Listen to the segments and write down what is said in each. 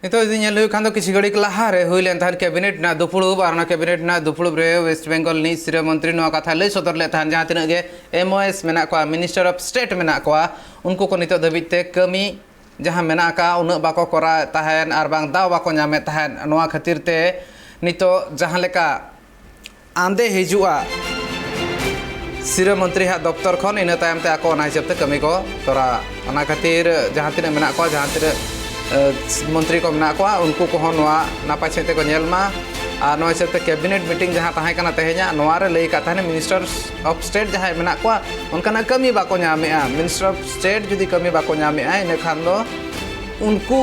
नितो ᱧᱮᱞ ᱦᱩᱭᱩᱜ ᱠᱷᱟᱱ ᱫᱚ ᱠᱤᱪᱷᱩ ᱜᱷᱟᱹᱲᱤᱡ ᱞᱟᱦᱟᱨᱮ ᱦᱩᱭ ᱞᱮᱱ ᱛᱟᱦᱮᱸᱫ ᱠᱮᱵᱤᱱᱮᱴ ᱨᱮᱱᱟᱜ ᱫᱩᱯᱲᱩᱵ ᱟᱨ ᱚᱱᱟ ᱠᱮᱵᱤᱱᱮᱴ ᱨᱮᱱᱟᱜ ᱫᱩᱯᱲᱩᱵ ᱨᱮ ᱳᱭᱮᱥᱴ ᱵᱮᱝᱜᱚᱞ ᱨᱤᱱᱤᱡ ᱥᱤᱨᱟᱹ ᱢᱚᱱᱛᱨী ᱱᱚᱣᱟ ᱠᱟᱛᱷᱟ ᱞᱟᱹᱭ ᱥᱚᱫᱚᱨ ᱞᱮᱫ ᱛᱟᱦᱮᱸᱫ ᱡᱟᱦᱟᱸ ᱛᱤᱱᱟᱹᱜ ᱜᱮ MOS ᱢᱮᱱᱟᱜ ᱠᱚᱣᱟ ᱢᱤᱱᱤᱥᱴᱟᱨ ᱚᱯᱷ ᱥᱴᱮᱴ ᱢᱮᱱᱟᱜ ᱠᱚᱣᱟ ᱩᱱᱠᱩ ᱠᱚ ᱱᱤᱛᱚᱜ ᱫᱷᱟᱹᱵᱤᱡ ᱛᱮ ᱠᱟᱹᱢᱤ ᱡᱟᱦᱟᱸ ᱢᱮᱱᱟᱜ ᱟᱠᱟᱫ ᱩᱱᱟᱹᱜ ᱵᱟᱠᱚ ᱠᱚᱨᱟᱣᱮᱫ ᱛᱟᱦᱮᱸᱫ ᱟᱨ ᱵᱟᱝ ᱫᱟᱣ ᱵᱟᱠᱚ ᱧᱟᱢᱮᱫ ᱛᱟᱦᱮᱸᱫ ᱱᱚᱣᱟ ᱠᱷᱟᱹᱛᱤᱨ ᱛᱮ ᱱᱤᱛᱚᱜ ᱡᱟᱦᱟᱸ ᱞᱮᱠᱟ ᱟᱸᱫᱮ ᱦᱤᱡᱩᱜᱼᱟ ᱥᱤᱨᱟᱹ ᱢᱚᱱᱛᱨী ᱦᱟᱜ ᱫᱚᱯᱛᱚᱨ ᱠᱷᱚᱱ ᱤᱱᱟᱹ ᱛᱟᱭᱚᱢ te ako ᱚᱱᱟ ᱦᱤᱥᱟᱹᱵ te ᱠᱟᱹᱢᱤ ko ᱛᱚᱨᱟᱣᱟ ᱚᱱᱟ ᱠᱷᱟᱹᱛᱤᱨ ᱡᱟᱦᱟᱸ ᱛᱤᱱᱟᱹᱜ ᱢᱮᱱᱟᱜ ᱠᱚᱣᱟ ᱡᱟᱦᱟᱸ ᱛᱤᱱᱟᱹᱜ मंत्री को मेना को उनको को नापाय सहित को नेलमा और नवा हिसाब से कैबिनेट मीटिंग जहाँ तहें तेहेना नवा रे लई का मिनिस्टर ऑफ स्टेट जहाँ मेना को उनका कमी बाको नामेआ मिनिस्टर ऑफ स्टेट जुदी कमी बाको नामेआ इन खान दो उनको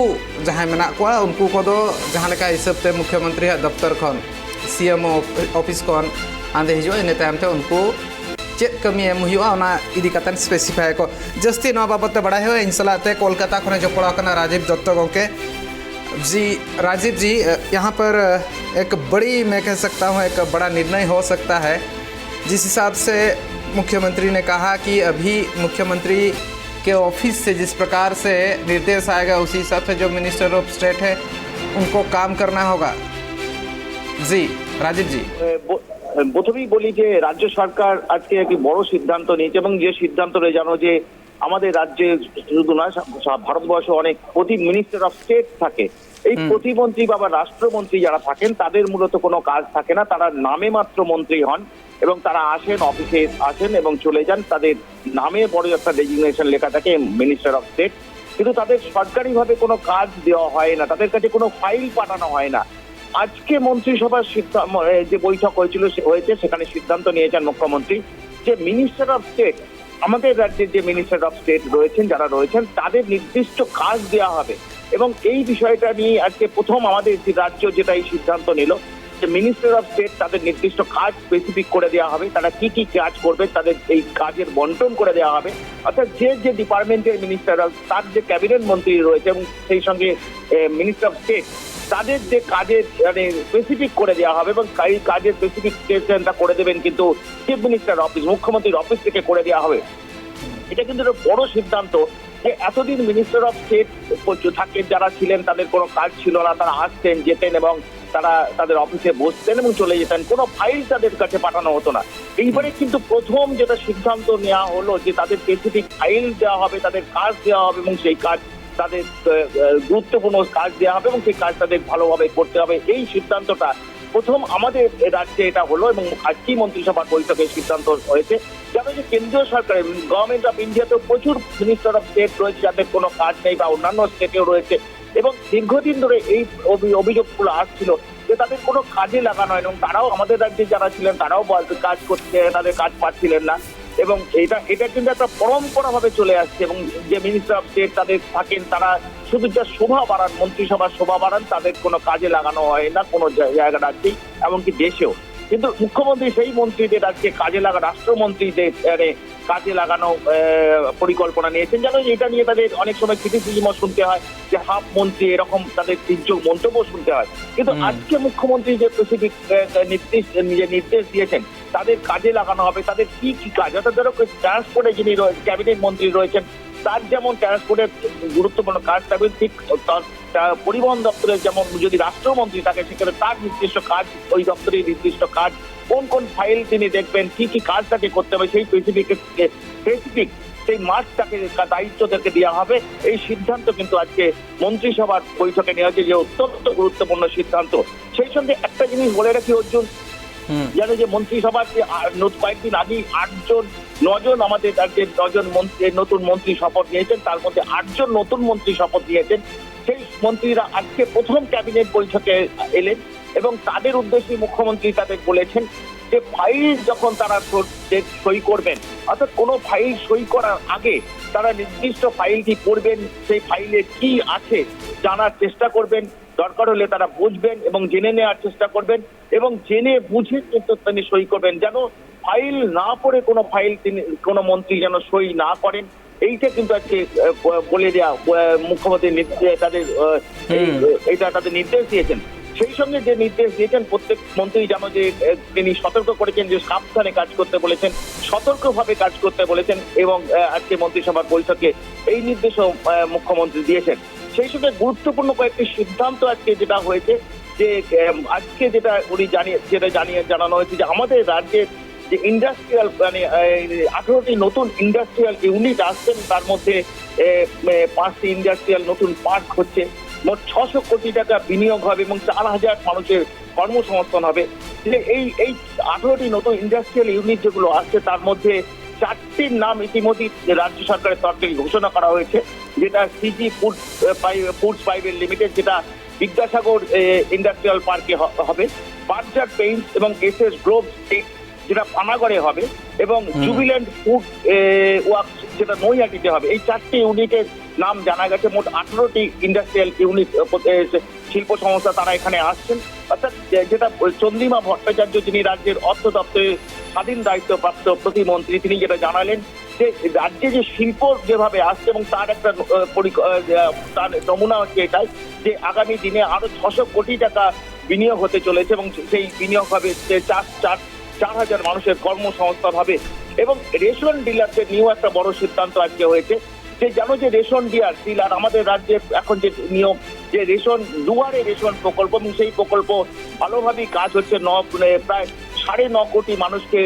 जहाँ मेना को उनको को दो जहाँ लेका हिसाब से मुख्यमंत्री दफ्तर खन CM ऑफिस खन आंदे हिजो इन तायम ते उनको चेक कमी एम हुआ ओना इदी कतन स्पेसिफाई को जस्ती नवा बाबत बड़ा हो इन सलाते कोलकाता खने जोपड़ा कना राजीव दत्त गोंके जी राजीव जी यहाँ पर एक बड़ी मैं कह सकता हूँ एक बड़ा निर्णय हो सकता है जिस हिसाब से मुख्यमंत्री ने कहा कि अभी मुख्यमंत्री के ऑफिस से जिस प्रकार से निर्देश आएगा उसी हिसाब से जो मिनिस्टर ऑफ स्टेट है उनको काम करना होगा जी राजीव जी প্রথমেই বলি যে রাজ্য সরকার আজকে একটি বড় সিদ্ধান্ত নিয়েছে এবং যে সিদ্ধান্তটা জানো যে আমাদের রাজ্যে শুধু নয় ভারতবর্ষে অনেক প্রতি মিনিস্টার অফ স্টেট থাকে এই প্রতিমন্ত্রী বা রাষ্ট্রমন্ত্রী যারা থাকেন তাদের মূলত কোনো কাজ থাকে না তারা নামে মাত্র মন্ত্রী হন এবং তারা আসেন অফিসে আসেন এবং চলে যান তাদের নামে বড় একটা ডেজিগনেশন লেখা থাকে মিনিস্টার অফ স্টেট কিন্তু তাদের সরকারিভাবে কোনো কাজ দেওয়া হয় না তাদের কাছে কোনো ফাইল পাঠানো হয় না আজকে মন্ত্রিসভার যে বৈঠক হয়েছে সেখানে সিদ্ধান্ত নিয়েছেন মুখ্যমন্ত্রী যে মিনিস্টার অফ স্টেট আমাদের রাজ্যের যে মিনিস্টার অফ স্টেট রয়েছেন যারা রয়েছেন তাদের নির্দিষ্ট কাজ দেওয়া হবে এবং এই বিষয়টা নিয়ে আজকে প্রথম আমাদের রাজ্য যেটা এই সিদ্ধান্ত নিল যে মিনিস্টার অফ স্টেট তাদের নির্দিষ্ট কাজ স্পেসিফিক করে দেওয়া হবে তারা কি কি কাজ করবে তাদের এই কাজের বন্টন করে দেওয়া হবে অর্থাৎ যে ডিপার্টমেন্টের মিনিস্টার তার যে ক্যাবিনেট মন্ত্রী রয়েছে এবং সেই সঙ্গে মিনিস্টার অফ স্টেট তাদের যে কাজের মানে স্পেসিফিক করে দেওয়া হবে এবং এই কাজের স্পেসিফিকেশনটা করে দেবেন কিন্তু চিফ মিনিস্টার অফিস মুখ্যমন্ত্রীর অফিস থেকে করে দেওয়া হবে এটা কিন্তু একটা বড় সিদ্ধান্ত যে এতদিন মিনিস্টার অফ স্টেট থাকেন যারা ছিলেন তাদের কোনো কাজ ছিল না তারা আসতেন যেতেন এবং তারা তাদের অফিসে বসতেন এবং চলে যেতেন কোনো ফাইল তাদের কাছে পাঠানো হতো না এইবারে কিন্তু প্রথম যেটা সিদ্ধান্ত নেওয়া হলো যে তাদের স্পেসিফিক ফাইল দেওয়া হবে তাদের কাজ দেওয়া হবে এবং সেই কাজ তাদের গুরুত্বপূর্ণ কাজ দেওয়া হবে এবং সেই কাজ তাদের ভালোভাবে করতে হবে এই সিদ্ধান্তটা প্রথম আমাদের রাজ্যে এটা হলো এবং আজকেই মন্ত্রিসভার বৈঠকে সিদ্ধান্ত হয়েছে জানো যে কেন্দ্রীয় সরকারের গভর্নমেন্ট অফ ইন্ডিয়াতেও প্রচুর মিনিস্টার অফ স্টেট রয়েছে যাদের কোনো কাজ নেই বা অন্যান্য স্টেটেও রয়েছে এবং দীর্ঘদিন ধরে এই অভিযোগগুলো আসছিল যে তাদের কোনো কাজে লাগানো হয় এবং তারাও আমাদের রাজ্যে যারা ছিলেন তারাও কাজ করতে তাদের কাজ পাচ্ছিলেন না এবং এটা কিন্তু একটা পরম্পরাভাবে চলে আসছে এবং যে মিনিস্টার অফ স্টেট তাদের থাকেন তারা শুধু যা শোভা বাড়ান মন্ত্রিসভার শোভা বাড়ান তাদের কোনো কাজে লাগানো হয় না কোনো জায়গা রাজ্যেই এমনকি দেশেও কিন্তু মুখ্যমন্ত্রী সেই মন্ত্রীদের আজকে কাজে লাগা রাষ্ট্রমন্ত্রীদের কাজে লাগানো পরিকল্পনা নিয়েছেন জানো এটা নিয়ে তাদের অনেক সময় ক্রিটিসিজমও শুনতে হয় যে হাফ মন্ত্রী এরকম তাদের তির্যক মন্তব্য শুনতে হয় কিন্তু আজকে মুখ্যমন্ত্রী যে স্পেসিফিক নির্দেশ দিয়েছেন তাদের কাজে লাগানো হবে তাদের কি কি কাজ অর্থাৎ ধরো ট্রান্সপোর্টে যিনি ক্যাবিনেট মন্ত্রী রয়েছেন তার যেমন ট্রান্সপোর্টের গুরুত্বপূর্ণ কাজ থাকবে ঠিক পরিবহন দপ্তরের যেমন যদি রাষ্ট্রমন্ত্রী থাকে সেখানে তার নির্দিষ্ট কাজ ওই দপ্তরের নির্দিষ্ট কাজ কোন কোন ফাইল তিনি দেখবেন কি কি কাজ তাকে করতে হবে সেই স্পেসিফিক সেই মাঠটাকে দায়িত্বদেরকে দেওয়া হবে এই সিদ্ধান্ত কিন্তু আজকে মন্ত্রিসভার বৈঠকে নেওয়া হয়েছে যে অত্যন্ত গুরুত্বপূর্ণ সিদ্ধান্ত সেই সঙ্গে একটা জিনিস বলে রাখি অর্জুন জানে যে মন্ত্রিসভার কয়েকদিন আগে 9জন আমাদের রাজ্যের 9জন মন্ত্রী নতুন মন্ত্রী শপথ নিয়েছেন তার মধ্যে 8জন নতুন মন্ত্রী শপথ নিয়েছেন সেই মন্ত্রীরা আজকে প্রথম ক্যাবিনেট বৈঠকে এলেন এবং তাদের উদ্দেশ্যে মুখ্যমন্ত্রী তাদের বলেছেন যে ফাইল যখন তারা সই করবেন অর্থাৎ কোনো ফাইল সই করার আগে তারা নির্দিষ্ট ফাইলটি পড়বেন সেই ফাইলে কি আছে জানার চেষ্টা করবেন দরকার হলে তারা বুঝবেন এবং জেনে নেওয়ার চেষ্টা করবেন এবং জেনে বুঝে কিন্তু তিনি সই করবেন যেন ফাইল না পড়ে কোনো ফাইল তিনি কোনো মন্ত্রী যেন সই না করেন এইটা কিন্তু আজকে বলে দেওয়া মুখ্যমন্ত্রী তাদের এইটা তাদের নির্দেশ দিয়েছেন সেই সঙ্গে যে নির্দেশ দিয়েছেন প্রত্যেক মন্ত্রী জানো যে তিনি সতর্ক করেছেন যে সাবধানে কাজ করতে বলেছেন সতর্কভাবে কাজ করতে বলেছেন এবং আজকে মন্ত্রিসভার বৈঠকে এই নির্দেশও মুখ্যমন্ত্রী দিয়েছেন সেই সঙ্গে গুরুত্বপূর্ণ কয়েকটি সিদ্ধান্ত আজকে যেটা হয়েছে যে আজকে যেটা উনি জানানো হয়েছে যে আমাদের রাজ্যের যে ইন্ডাস্ট্রিয়াল মানে 18টি নতুন ইন্ডাস্ট্রিয়াল ইউনিট আসছেন, তার মধ্যে 5টি ইন্ডাস্ট্রিয়াল নতুন পার্ক হচ্ছে, মোট 600 কোটি টাকা বিনিয়োগ হবে এবং 4,000 মানুষের কর্মসংস্থান হবে। এই 18টি নতুন ইন্ডাস্ট্রিয়াল ইউনিট যেগুলো আসছে তার মধ্যে 4টির নাম ইতিমধ্যে রাজ্য সরকারের তরফ থেকে ঘোষণা করা হয়েছে, যেটা সিজি ফুডস প্রাইভেট লিমিটেড, যেটা বিদ্যাসাগর ইন্ডাস্ট্রিয়াল পার্কে হবে, বার্জার পেইন্টস এবং এসএস গ্রোভ যেটা পানাগড়ে হবে, এবং জুবিল্যান্ট ফুড ওয়ার্কস যেটা নৈহাটিতে হবে। এই 4টি ইউনিটের নাম জানা গেছে। মোট 18টি ইন্ডাস্ট্রিয়াল ইউনিট শিল্প সংস্থা তারা এখানে আসছেন। অর্থাৎ যেটা চন্দ্রিমা ভট্টাচার্য, যিনি রাজ্যের অর্থ দপ্তরের স্বাধীন দায়িত্বপ্রাপ্ত প্রতিমন্ত্রী, তিনি যেটা জানালেন যে রাজ্যে যে শিল্প যেভাবে আসছে এবং তার একটা তার নমুনা হচ্ছে এটাই যে আগামী দিনে আরো 600 কোটি টাকা বিনিয়োগ হতে চলেছে এবং সেই বিনিয়োগ হবে 4,000 মানুষের কর্মসংস্থান হবে। এবং রেশন ডিলারদের নিয়েও একটা বড় সিদ্ধান্ত আজকে হয়েছে যে জানো যে রেশন ডিলার আমাদের রাজ্যে এখন যে নিয়ম যে রেশন দুয়ারে রেশন প্রকল্প, এবং সেই প্রকল্প ভালোভাবেই কাজ হচ্ছে। প্রায় 9.5 কোটি মানুষকে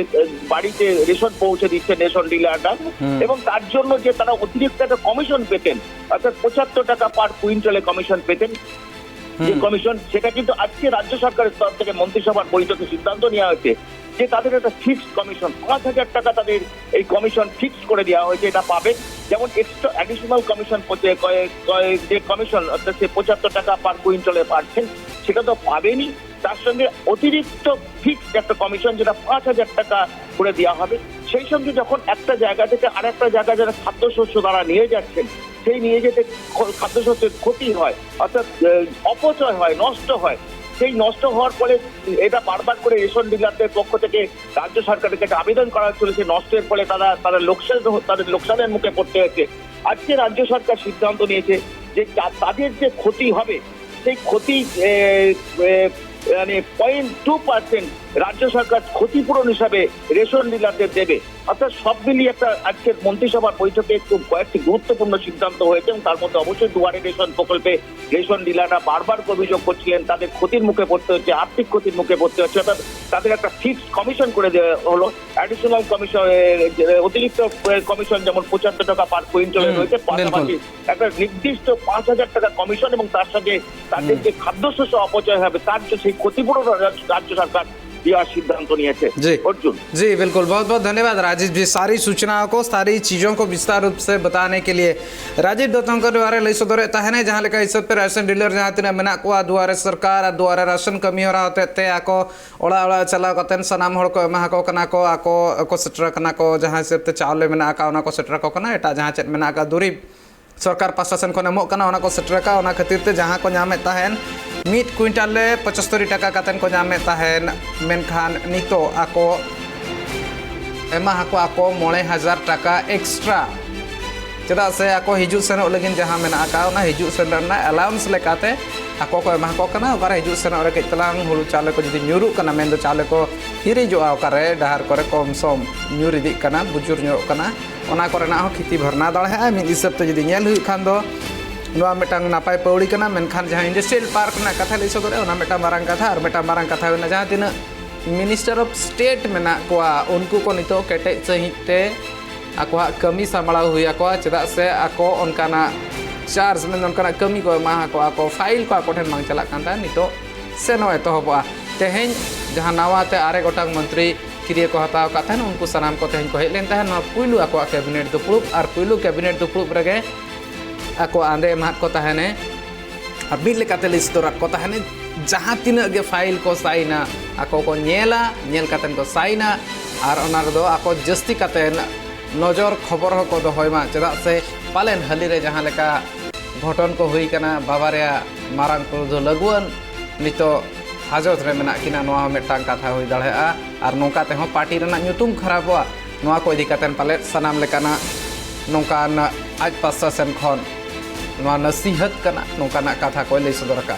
বাড়িতে রেশন পৌঁছে দিচ্ছে রেশন ডিলাররা, এবং তার জন্য যে তারা অতিরিক্ত একটা কমিশন পেতেন, অর্থাৎ 75 টাকা পার কুইন্টালে কমিশন পেতেন, যে কমিশন সেটা কিন্তু আজকে রাজ্য সরকারের তরফ থেকে মন্ত্রিসভার বৈঠকে সিদ্ধান্ত নেওয়া হয়েছে যে তাদের একটা ফিক্সড কমিশন 5,000 টাকা তাদের এই কমিশন ফিক্স করে দেওয়া হয়েছে। এটা পাবেন যেমন এক্সট্রা অ্যাডিশনাল কমিশন যে কমিশন অর্থাৎ সে 75 টাকা পার কুইন্টালে পাচ্ছেন সেটা তো পাবেনই, তার সঙ্গে অতিরিক্ত ফিক্সড একটা কমিশন যেটা 5,000 টাকা করে দেওয়া হবে। সেই সঙ্গে যখন একটা জায়গা থেকে আরেকটা জায়গায় যারা খাদ্যশস্য তারা নিয়ে যাচ্ছেন, সেই নিয়ে যেতে খাদ্যশস্যের ক্ষতি হয়, অর্থাৎ অপচয় হয়, নষ্ট হয়, সেই নষ্ট হওয়ার ফলে এটা বারবার করে রেশন ডিলারদের পক্ষ থেকে রাজ্য সরকারের কাছে আবেদন করা হচ্ছিল, সেই নষ্টের ফলে তাদের লোকসানের মুখে পড়তে হয়েছে। আজকে রাজ্য সরকার সিদ্ধান্ত নিয়েছে যে তাদের যে ক্ষতি হবে সেই ক্ষতি মানে 0.2% রাজ্য সরকার ক্ষতিপূরণ হিসাবে রেশন ডিলারদের দেবে। অর্থাৎ সব মিলিয়ে একটা আজকের মন্ত্রিসভার বৈঠকে কয়েকটি গুরুত্বপূর্ণ সিদ্ধান্ত হয়েছে, এবং তার মধ্যে অবশ্যই দুয়ারে রেশন প্রকল্পে রেশন ডিলাররা বারবার অভিযোগ করছিলেন তাদের ক্ষতির মুখে পড়তে হচ্ছে, আর্থিক ক্ষতির মুখে পড়তে হচ্ছে। অর্থাৎ তাদের একটা ফিক্সড কমিশন করে দেওয়া হলো, অ্যাডিশনাল কমিশন অতিরিক্ত কমিশন যেমন 75 টাকা পার কুইন্টালে রয়েছে, পাশাপাশি একটা নির্দিষ্ট 5,000 টাকা কমিশন, এবং তার সঙ্গে তাদের যে খাদ্যশস্য অপচয় হবে তার যে সেই ক্ষতিপূরণ রাজ্য সরকার सिद्धांत जी अर्जुन जी बिल्कुल, बहुत बहुत धन्यवाद राजीव जी, सारी सूचनाओं को सारी चीज़ों को विस्तार रूप से बताने के लिए। राजीव दत्तों द्वारा लई सदरे तहने जहाँ लेका हिसाब पे राशन डीलर जहाँ तीन मेना को दुआरे सरकार दुआरे राशन कमी हो रहा होते आको ओड़ा ओड़ा चला कतेन सनाम हड़ को एमा को कना को आको सेटर कना को जहाँ हिसाब ते चावले मेना का ओना को सेटर को कना एटा जहाँ चेत मेना का दुरी सरकार पासा सेन को एमोग कना ओना को सेटर का ओना खातिर ते जहाँ को नामे तहन 1 क्विंटाले 75 टाका कातेन को नामे तहन मेनखान नितो आको एमा हाको आको 9,000 टाका एक्स्ट्रा चेदा से आको हिजू सेनो लगिन जहाँ मेना का ओना हिजू सेन रना अलाउंस लेकाते आको को एमा को कना ओकारे हिजू सेनो रे केतलांग हुलु चाले को जदि न्यूरु कना मेन दो चाले को हिरिजो ओकारे डहार करे कम सम न्यूरिदि कना बुजुर न्यो कना ओना कोरेना हो खेती भरना दळे मिद हिसाब ते जदि नेल हुई खान दो नोआ मेटांग नापाय पौड़ी कना मेनखान जहाँ इंडस्ट्रियल पार्क ना कथा लई सदरे ओना मेटा मारांग कथा और मेटा मारांग कथा होना जहाँ तिना मिनिस्टर ऑफ स्टेट मेना कोआ उनको को नितो केटे सहिते आको कमी सामलाव हुई आको चेदा से आको उनकाना चार्ज में उनकाना कमी को मा आको फाइल को आको ठेन मांग चला कांता नितो सेनो एतोहबा तेहेन जहाँ नावाते आरे गोटांग मंत्री किरिया को हताव काथन उनको सनाम को तेहेन को हेलेन तहन पुइलु आको कैबिनेट दुपुरुब और पुइलु कैबिनेट दुपुरुब रगे आको आंदे मात को तहने बिल लेकाते लिस्ट को तहने जहाँ तीन गे फाइल को साइना आको को नेला नेल कातेन को साइना और ओनार दो आको जस्ती कातेन नजर खबर हो को दोहयमा चेदा से पालेन हली रे जहाँ लेका घटन को हुई कना बाबा रे मारांग पुरुधो लगुअन नितो हाजत रे मेना किना नोआ मेटांग कथा हुई दाड़ेआ और नोका ते हो पार्टी रेना ᱧᱩᱛᱩᱢ खराबवा नोआ को इदी कातेन पाले सनाम लेकाना नोकान आज पासा सेन खन नोआ नसीहत कना नोकाना कथा को लई सदर का।